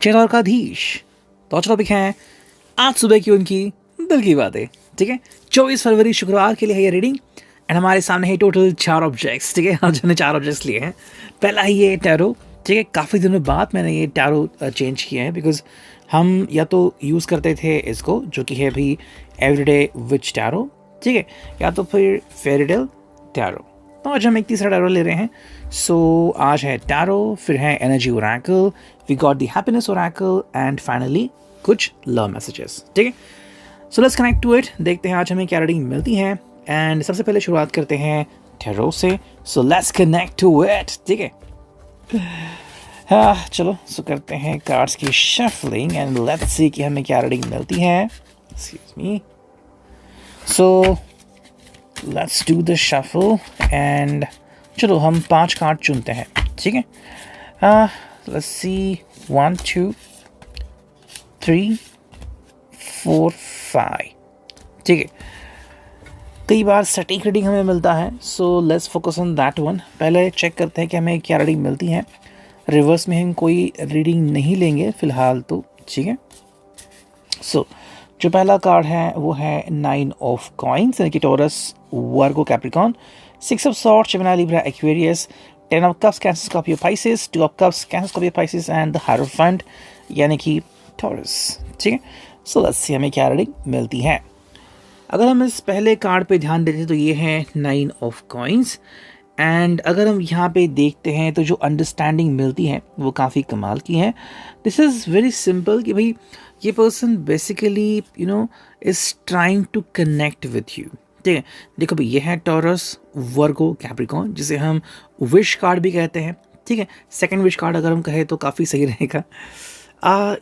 चित्तौड़ का धीश। तो आज टॉपिक है आज सुबह की उनकी दिल की बातें। ठीक है, 24 फरवरी शुक्रवार के लिए है ये रीडिंग एंड हमारे सामने है टोटल 4 ऑब्जेक्ट्स। ठीक है, आज मैंने 4 ऑब्जेक्ट्स लिए हैं। पहला ही ये टैरो। ठीक है, काफ़ी दिनों बाद मैंने ये टैरो चेंज किया है बिकॉज हम या तो यूज़ करते थे इसको जो कि है भी एवरीडे विच टैरो। ठीक है, या तो फिर फेरीटेल टैरो। तो आज हम एक तीसरा टैरो ले रहे हैं। सो आज है टैरो, फिर है energy oracle, we got the happiness oracle and finally कुछ लव मैसेजेस। ठीक है, so let's connect to it. देखते हैं आज हमें क्या रीडिंग मिलती है एंड सबसे पहले शुरुआत करते हैं टैरो से। So let's connect to it. ठीक है, चलो सो करते हैं कार्ड्स की शफलिंग एंड लेट्स सी कि हमें क्या रीडिंग मिलती है। Excuse me. So let's do the shuffle and चलो हम 5 कार्ड चुनते हैं। ठीक है, लेट्स सी 1 2 3 4 5। ठीक है, कई बार सटीक रीडिंग हमें मिलता है, so let's focus on that one. पहले चेक करते हैं कि हमें क्या रीडिंग मिलती है। रिवर्स में हम कोई रीडिंग नहीं लेंगे फिलहाल तो। ठीक है, सो जो पहला कार्ड है वो है 9 ऑफ कॉइन्स यानी कि taurus, Virgo, Capricorn, 6 of swords, Gemini, Libra, Aquarius, 10 of cups, cancer, Scorpio, Pisces, 2 of cups, cancer, Scorpio, Pisces and the hierophant यानी कि टॉरस। ठीक है, सो लेट्स सी हमें क्या रीडिंग मिलती है। अगर हम इस पहले कार्ड पे ध्यान देते हैं तो ये है 9 ऑफ कॉइन्स एंड अगर हम यहाँ पे देखते हैं तो जो अंडरस्टैंडिंग मिलती है वो काफ़ी कमाल की है। दिस इज़ वेरी सिंपल कि भाई ये person basically is trying to connect with you. ठीक है, देखो भाई ये है टॉरस, वर्गो, कैप्रिकॉर्न जिसे हम विश कार्ड भी कहते हैं। ठीक है, सेकंड विश कार्ड अगर हम कहें तो काफ़ी सही रहेगा।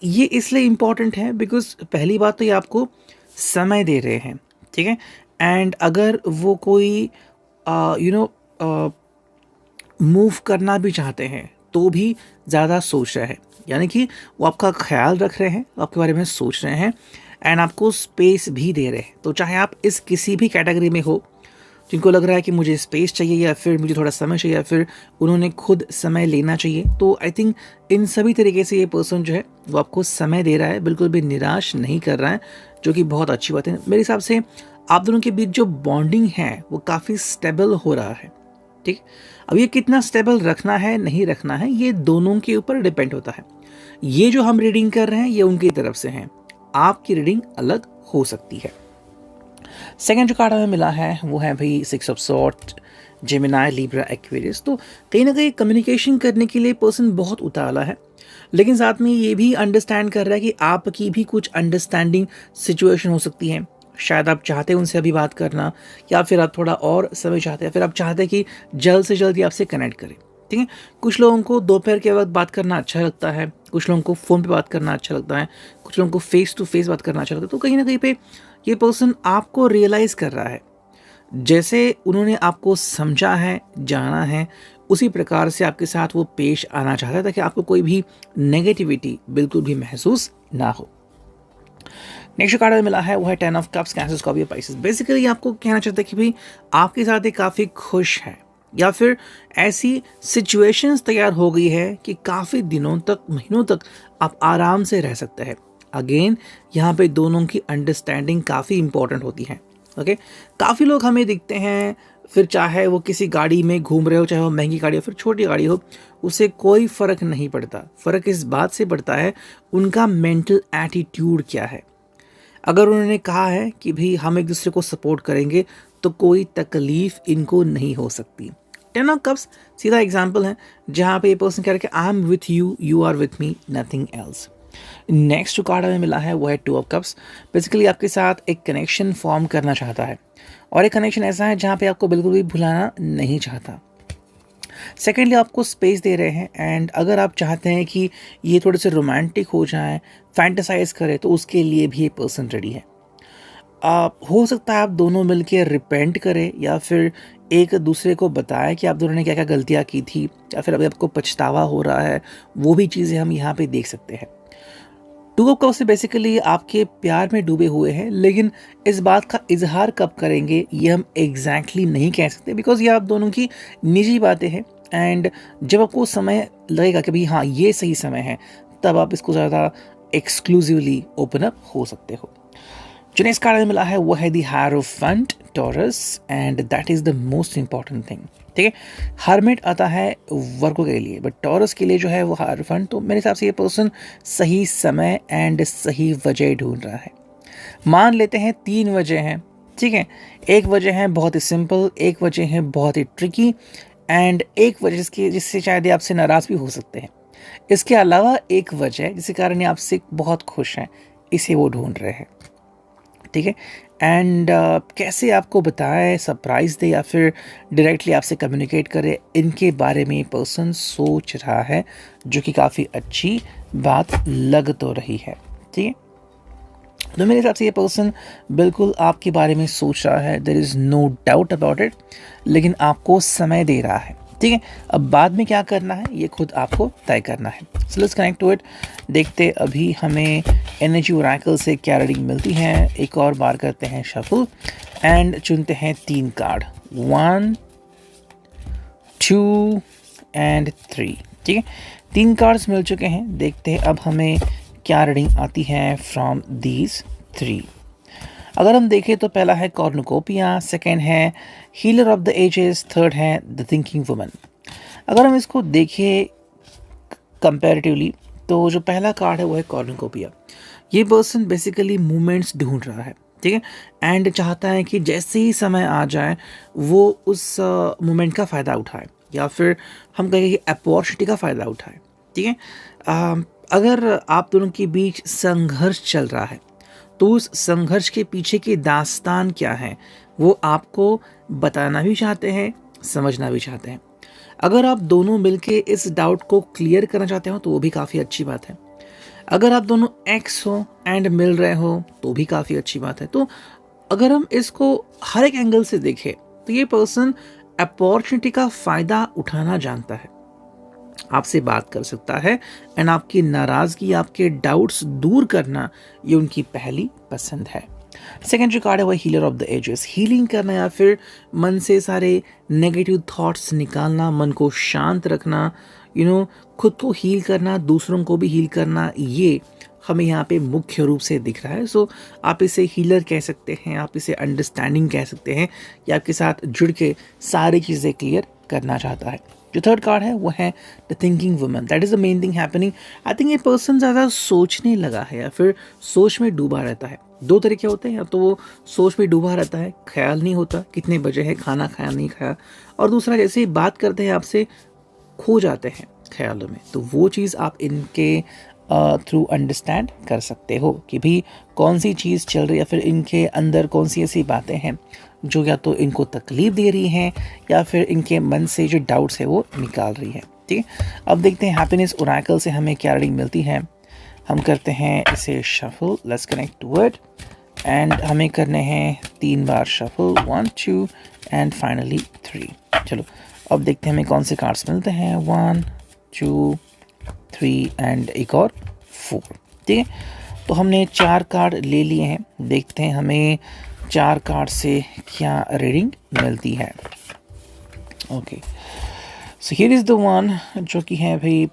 ये इसलिए इम्पॉर्टेंट है बिकॉज पहली बात तो ये आपको समय दे रहे हैं। ठीक है, एंड अगर वो कोई मूव करना भी चाहते हैं तो भी ज़्यादा सोच रहे हैं, यानी कि वो आपका ख्याल रख रहे हैं, आपके बारे में सोच रहे हैं एंड आपको स्पेस भी दे रहे हैं। तो चाहे आप इस किसी भी कैटेगरी में हो, जिनको लग रहा है कि मुझे स्पेस चाहिए या फिर मुझे थोड़ा समय चाहिए या फिर उन्होंने खुद समय लेना चाहिए, तो आई थिंक इन सभी तरीके से ये पर्सन जो है वो आपको समय दे रहा है, बिल्कुल भी निराश नहीं कर रहा है, जो कि बहुत अच्छी बात है। मेरे हिसाब से आप दोनों के बीच जो बॉन्डिंग है वो काफ़ी स्टेबल हो रहा है। ठीक, अब ये कितना स्टेबल रखना है नहीं रखना है ये दोनों के ऊपर डिपेंड होता है। ये जो हम रीडिंग कर रहे हैं ये उनकी तरफ से है, आपकी रीडिंग अलग हो सकती है। सेकंड जो कार्ड हमें मिला है वो है भाई 6 of swords, Gemini, Libra, Aquarius. तो कहीं ना कहीं कम्युनिकेशन करने के लिए पर्सन बहुत उतावला है, लेकिन साथ में ये भी अंडरस्टैंड कर रहा है कि आपकी भी कुछ अंडरस्टैंडिंग सिचुएशन हो सकती है। शायद आप चाहते हैं उनसे अभी बात करना या फिर आप थोड़ा और समय चाहते हैं, फिर आप चाहते हैं कि जल्द से जल्द ही आपसे कनेक्ट करें। ठीक है, कुछ लोगों को दोपहर के वक्त बात करना अच्छा लगता है, कुछ लोगों को फ़ोन पे बात करना अच्छा लगता है, कुछ लोगों को फेस टू फेस बात करना अच्छा लगता है। तो कहीं ना कहीं पे ये पर्सन आपको रियलाइज़ कर रहा है, जैसे उन्होंने आपको समझा है, जाना है, उसी प्रकार से आपके साथ वो पेश आना चाहता है ताकि आपको कोई भी नेगेटिविटी बिल्कुल भी महसूस ना हो। नेक्स्ट कार्ड में मिला है वो है 10 of cups, cancer, Scorpio, Pisces. Basically आपको कहना चाहता है कि भाई आपके साथ ये काफ़ी खुश है या फिर ऐसी सिचुएशंस तैयार हो गई है कि काफ़ी दिनों तक, महीनों तक आप आराम से रह सकते हैं। अगेन यहाँ पे दोनों की अंडरस्टैंडिंग काफ़ी इंपॉर्टेंट होती है। ओके, काफ़ी लोग हमें दिखते हैं, फिर चाहे वो किसी गाड़ी में घूम रहे हो, चाहे वो महंगी गाड़ी हो फिर छोटी गाड़ी हो, उससे कोई फ़र्क नहीं पड़ता। फ़र्क इस बात से पड़ता है उनका मेंटल एटीट्यूड क्या है। अगर उन्होंने कहा है कि भाई हम एक दूसरे को सपोर्ट करेंगे तो कोई तकलीफ इनको नहीं हो सकती। 10 ऑफ कप्स सीधा एग्जाम्पल है जहाँ पे ये पर्सन कह रहा है कि I am with you, you are with me, nothing else. Next जो कार्ड हमें मिला है वो है 2 ऑफ कप्स। बेसिकली आपके साथ एक कनेक्शन फॉर्म करना चाहता है और एक कनेक्शन ऐसा है जहाँ पे आपको बिल्कुल भी भुलाना नहीं चाहता। सेकेंडली आपको स्पेस दे रहे हैं एंड अगर आप चाहते हैं कि ये थोड़े से रोमांटिक हो जाएं, फैंटेसाइज करें, तो उसके लिए भी ये पर्सन रेडी है। हो सकता है आप दोनों मिलकर रिपेंट करें या फिर एक दूसरे को बताएं कि आप दोनों ने क्या क्या गलतियां की थी या फिर अभी आपको पछतावा हो रहा है, वो भी चीज़ें हम यहाँ पे देख सकते हैं। 2 ऑफ कप्स से बेसिकली आपके प्यार में डूबे हुए हैं, लेकिन इस बात का इजहार कब करेंगे ये हम एग्जैक्टली नहीं कह सकते बिकॉज ये आप दोनों की निजी बातें हैं एंड जब आपको समय लगेगा कि भाई हाँ ये सही समय है, तब आप इसको ज़्यादा एक्सक्लूसिवली ओपन अप हो सकते हो। जो नेक्स्ट कार्ड मिला है वो है the hierophant Taurus, and that is the most important thing. ठीक है, हर्मिट आता है वर्गों के लिए, बट टॉरस के लिए जो है वो हायरोफेंट। तो मेरे हिसाब से ये पर्सन सही समय एंड सही वजह ढूंढ रहा है। मान लेते हैं 3 वजह हैं, ठीक है। एक वजह है बहुत ही सिंपल, एक वजह है बहुत ही ट्रिकी, एंड एक वजह जिससे शायद ये आपसे नाराज भी हो सकते हैं। इसके अलावा एक वजह जिसके कारण ये आपसे बहुत खुश हैं, इसे वो ढूंढ रहे हैं। ठीक है, एंड कैसे आपको बताए, सरप्राइज दे या फिर डायरेक्टली आपसे कम्युनिकेट करे, इनके बारे में पर्सन सोच रहा है, जो कि काफ़ी अच्छी बात लग तो रही है। ठीक है, तो मेरे हिसाब से ये पर्सन बिल्कुल आपके बारे में सोच रहा है, there is no doubt about it, लेकिन आपको समय दे रहा है। ठीक है, अब बाद में क्या करना है ये खुद आपको तय करना है। So let's connect to it. देखते अभी हमें एनर्जी ओरेकल से क्या रीडिंग मिलती है। एक और बार करते हैं शफल एंड चुनते हैं 3 कार्ड, 1 2 एंड 3। ठीक है, 3 कार्ड्स मिल चुके हैं। देखते हैं अब हमें क्या रीडिंग आती है फ्रॉम दीज 3। अगर हम देखें तो पहला है कॉर्नुकोपिया, सेकेंड है healer of the ages, third है द थिंकिंग वुमन। अगर हम इसको देखें कंपैरेटिवली तो जो पहला कार्ड है वो है कॉर्नुकोपिया। ये पर्सन बेसिकली मूवमेंट्स ढूंढ रहा है, ठीक है, एंड चाहता है कि जैसे ही समय आ जाए वो उस मोमेंट का फ़ायदा उठाए, या फिर हम कहें कि अपॉर्चुनिटी का फ़ायदा उठाए। ठीक है, अगर आप दोनों के बीच संघर्ष चल रहा है तो उस संघर्ष के पीछे की दास्तान क्या है वो आपको बताना भी चाहते हैं, समझना भी चाहते हैं। अगर आप दोनों मिलके इस डाउट को क्लियर करना चाहते हो तो वो भी काफ़ी अच्छी बात है। अगर आप दोनों एक्स हो एंड मिल रहे हो तो भी काफ़ी अच्छी बात है। तो अगर हम इसको हर एक एंगल से देखें तो ये पर्सन अपॉर्चुनिटी का फ़ायदा उठाना जानता है, आपसे बात कर सकता है, एंड आपकी नाराज़गी, आपके डाउट्स दूर करना ये उनकी पहली पसंद है। सेकेंड जो कार्ड है वो healer of the ages. Healing करना या फिर मन से सारे नेगेटिव थॉट्स निकालना, मन को शांत रखना, खुद को हील करना, दूसरों को भी हील करना, ये हमें यहाँ पे मुख्य रूप से दिख रहा है। सो आप इसे हीलर कह सकते हैं, आप इसे अंडरस्टैंडिंग कह सकते हैं, या आपके साथ जुड़ के सारी चीज़ें क्लियर करना चाहता है। जो थर्ड कार्ड है वो है the thinking woman. That is the main thing happening. I think ये पर्सन ज़्यादा सोचने लगा है या फिर सोच में डूबा रहता है। 2 तरीके होते हैं, या तो वो सोच में डूबा रहता है, ख्याल नहीं होता कितने बजे है, खाना खाया नहीं खाया, और दूसरा जैसे ही बात करते हैं आपसे खो जाते हैं ख्यालों में। तो वो चीज़ आप इनके थ्रू अंडरस्टैंड कर सकते हो कि भी कौन सी चीज़ चल रही है, या फिर इनके अंदर कौन सी ऐसी बातें हैं जो या तो इनको तकलीफ दे रही हैं या फिर इनके मन से जो डाउट्स है वो निकाल रही है। ठीक है, अब देखते हैं हैप्पीनेस ओरेकल से हमें क्या रीडिंग मिलती है। हम करते हैं इसे shuffle, let's connect to it, and हमें करने हैं 3 बार शफल, 1 2 एंड फाइनली 3। चलो अब देखते हैं हमें कौन से कार्ड्स मिलते हैं, 1 2 3 एंड एक और 4। ठीक है, तो हमने 4 कार्ड ले लिए हैं। देखते हैं हमें 4 कार्ड से क्या रीडिंग मिलती है। Okay, so here is the one जो कि है भाई,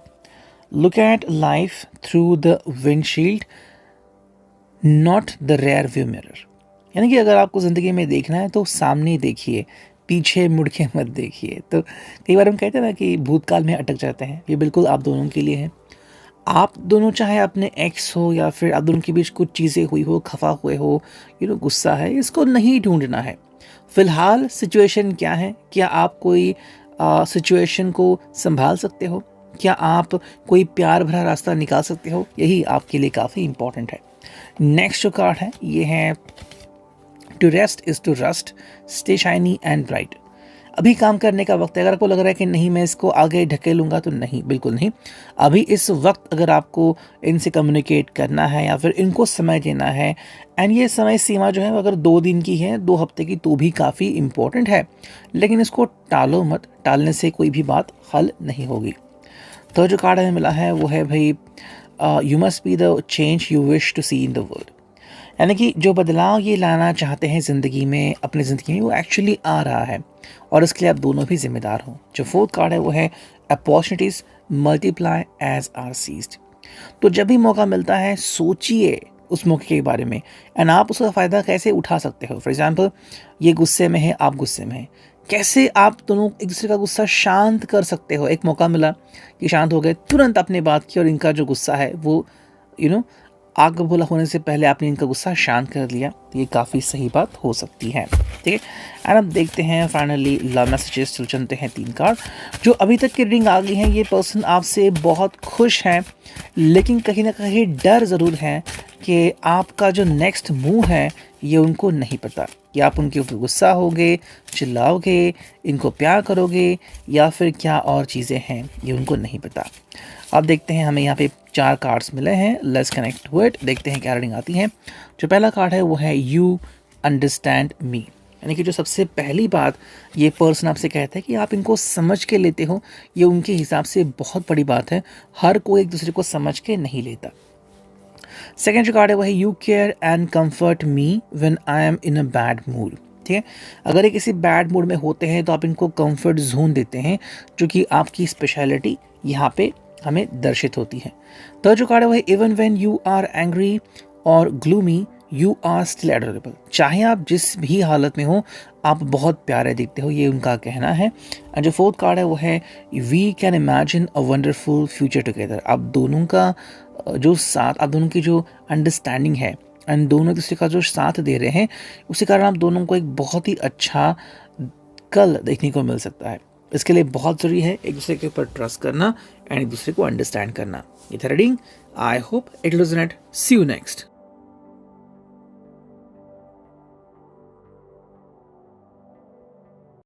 look at life through the windshield not the rear view mirror. यानी कि अगर आपको ज़िंदगी में देखना है तो सामने देखिए, पीछे मुड़ के मत देखिए। तो कई बार हम कहते हैं ना कि भूतकाल में अटक जाते हैं, ये बिल्कुल आप दोनों के लिए है। आप दोनों चाहे अपने एक्स हो या फिर आप दोनों के बीच कुछ चीज़ें हुई हो, खफा हुए हो, गुस्सा है, इसको नहीं ढूंढना है। फिलहाल सिचुएशन क्या है, क्या आप कोई सिचुएशन को संभाल सकते हो, क्या आप कोई प्यार भरा रास्ता निकाल सकते हो, यही आपके लिए काफ़ी इंपॉर्टेंट है। नेक्स्ट जो कार्ड है ये है to rest is to rust, stay shiny and bright. अभी काम करने का वक्त है। अगर आपको लग रहा है कि नहीं मैं इसको आगे ढकेलूंगा, तो नहीं, बिल्कुल नहीं। अभी इस वक्त अगर आपको इनसे कम्युनिकेट करना है या फिर इनको समय देना है, एंड ये समय सीमा जो है अगर 2 दिन की है, 2 हफ्ते की, तो भी काफ़ी इम्पोर्टेंट है, लेकिन इसको टालो मत। टालने से कोई भी बात हल नहीं होगी। तो जो कार्ड हमें मिला है वो है भाई, you must be the change you wish to see in the world. यानी कि जो बदलाव ये लाना चाहते हैं ज़िंदगी में, अपनी ज़िंदगी में, वो एक्चुअली आ रहा है, और इसके लिए आप दोनों भी जिम्मेदार हो। जो 4th कार्ड है वो है opportunities multiply as are seized. तो जब भी मौका मिलता है सोचिए उस मौके के बारे में एंड आप उसका फ़ायदा कैसे उठा सकते हो। फॉर एग्जांपल, ये गुस्से में है, आप गुस्से में हैं, कैसे आप दोनों एक दूसरे का गुस्सा शांत कर सकते हो। एक मौका मिला कि शांत हो गए, तुरंत आपने बात की और इनका जो गुस्सा है वो आग बबूला होने से पहले आपने इनका गुस्सा शांत कर लिया, तो ये काफ़ी सही बात हो सकती है। ठीक है, एंड अब देखते हैं फाइनली लव मैसेजेस। चल चलते हैं 3 कार्ड जो अभी तक की रीडिंग आ गई हैं। ये पर्सन आपसे बहुत खुश है, लेकिन कहीं ना कहीं डर ज़रूर है कि आपका जो नेक्स्ट मूव है ये उनको नहीं पता कि आप उनके ऊपर गुस्सा होगे, चिल्लाओगे, इनको प्यार करोगे या फिर क्या और चीज़ें हैं ये उनको नहीं पता। अब देखते हैं, हमें यहाँ पे 4 कार्ड्स मिले हैं। लेट्स कनेक्ट टू इट, देखते हैं क्या रीडिंग आती है। जो पहला कार्ड है वो है यू अंडरस्टैंड मी, यानी कि जो सबसे पहली बात ये पर्सन आपसे कहता है कि आप इनको समझ के लेते हो, ये उनके हिसाब से बहुत बड़ी बात है। हर कोई एक दूसरे को समझ के नहीं लेता। सेकेंड जो कार्ड है वो है you care and comfort me when I am in a bad mood. ठीक है, अगर ये किसी बैड मूड में होते हैं तो आप इनको कंफर्ट जोन देते हैं, जो कि आपकी स्पेशलिटी यहाँ पे हमें दर्शित होती है। थर्ड जो कार्ड है वो है even when you are angry और gloomy you are still adorable. चाहे आप जिस भी हालत में हो, आप बहुत प्यारे दिखते हो, ये उनका कहना है। एंड जो फोर्थ कार्ड है वो है we can imagine a wonderful future together. आप दोनों का जो साथ, आप दोनों की जो अंडरस्टैंडिंग है एंड दोनों एक दूसरे का जो साथ दे रहे हैं, उसी कारण आप दोनों को एक बहुत ही अच्छा कल देखने को मिल सकता है। इसके लिए बहुत ज़रूरी है एक दूसरे के ऊपर ट्रस्ट करना एंड एक दूसरे को अंडरस्टैंड करना। ये था reading. I hope it will resonate. See you next.